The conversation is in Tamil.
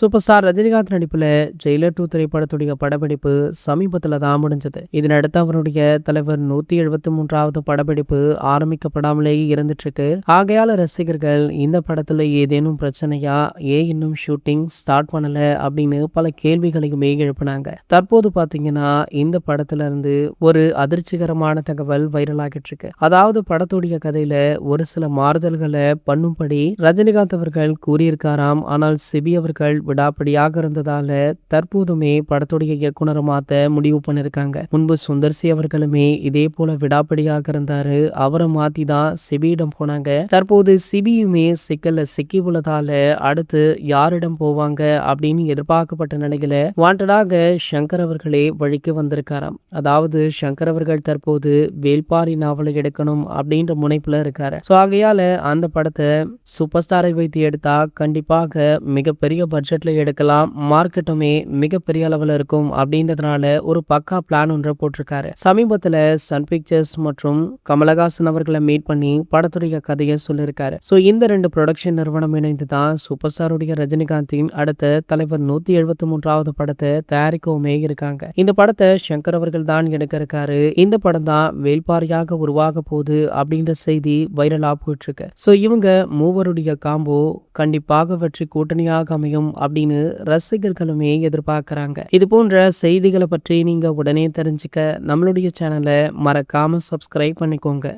சூப்பர் ஸ்டார் ரஜினிகாந்த் நடிப்புல ஜெயிலர் 2 திரைப்படத்துடைய படப்பிடிப்பு சமீபத்துல தான் முடிஞ்சது. இதனடுத்து அவருடைய தலைவர் 173வது படப்பிடிப்பு ஆரம்பிக்கப்படாமலேயே இருந்துட்டு இருக்கு. ஆகையால ரசிகர்கள் இந்த படத்துல ஏதேனும் பிரச்சனையா, ஏன் இன்னும் ஷூட்டிங் ஸ்டார்ட் பண்ணல அப்படின்னு பல கேள்விகளையுமே எழுப்பினாங்க. தற்போது பாத்தீங்கன்னா இந்த படத்துல இருந்து ஒரு அதிர்ச்சிகரமான தகவல் வைரல் ஆகிட்டு இருக்கு. அதாவது படத்துடைய கதையில ஒரு சில மாறுதல்களை பண்ணும்படி ரஜினிகாந்த் அவர்கள் கூறியிருக்காராம். ஆனால் சிபி அவர்கள் விடாப்பிடியாக இருந்ததால தற்போதுமே படத்துடைய இயக்குனரை மாத்த முடிவு பண்ணிருக்காங்க. முன்பு சுந்தர்சி அவர்களுமே இதே போல விடாப்பிடியாக இருந்தாரு. அவரை மாத்தி தான் சிபியிடம் போனாங்க. தற்போது சிபியுமே சிக்கல்ல சிக்கி உள்ளதால அடுத்து யாரிடம் போவாங்க அப்படின்னு எதிர்பார்க்கப்பட்ட நிலையில வாண்டடாக சங்கர் அவர்களே வழிக்கு வந்திருக்காராம். அதாவது சங்கர் அவர்கள் தற்போது வேல்பாரி நாவலை எடுக்கணும் அப்படின்ற முனைப்புல இருக்காரு. சோ ஆகையால அந்த படத்தை சூப்பர் ஸ்டாரை வைத்து எடுத்தா கண்டிப்பாக மிகப்பெரிய பட்ஜெட்ல எடுக்கலாம், மார்க்கெட்டுமே மிகப்பெரிய அளவுல இருக்கும் அப்படின்றதுனால ஒரு பக்கா பிளான் ஒன்றை போட்டிருக்காரு. சமீபத்துல சன் பிக்சர்ஸ் மற்றும் கமலஹாசன் அவர்களை மீட் பண்ணி படத்துடைய கதையை சொல்லியிருக்காரு. சோ இந்த 2 ப்ரொடக்ஷன் நிறுவனம் இணைந்து தான் சூப்பர் ஸ்டாருடைய ரஜினிகாந்தின் அடுத்த தலைவர் 173வது படத்தை தயாரிக்கவுமே இருக்காங்க. இந்த படத்தை சங்கர் அவர்கள் தான் எடுக்க இருக்காரு. இந்த படம் தான் வேல்பாரியாக உருவாக போகுது அப்படின்ற செய்தி வைரலா போயிட்டு இருக்கு. சோ இவங்க மூவருடைய காம்போ கண்டிப்பாக வெற்றி கூட்டணியாக அமையும் அப்படின்னு ரசிகர்களுமே எதிர்பார்க்கறாங்க. இது போன்ற செய்திகளை பற்றி நீங்க உடனே தெரிஞ்சுக்க நம்மளுடைய சேனலை மறக்காம சப்ஸ்கிரைப் பண்ணிக்கோங்க.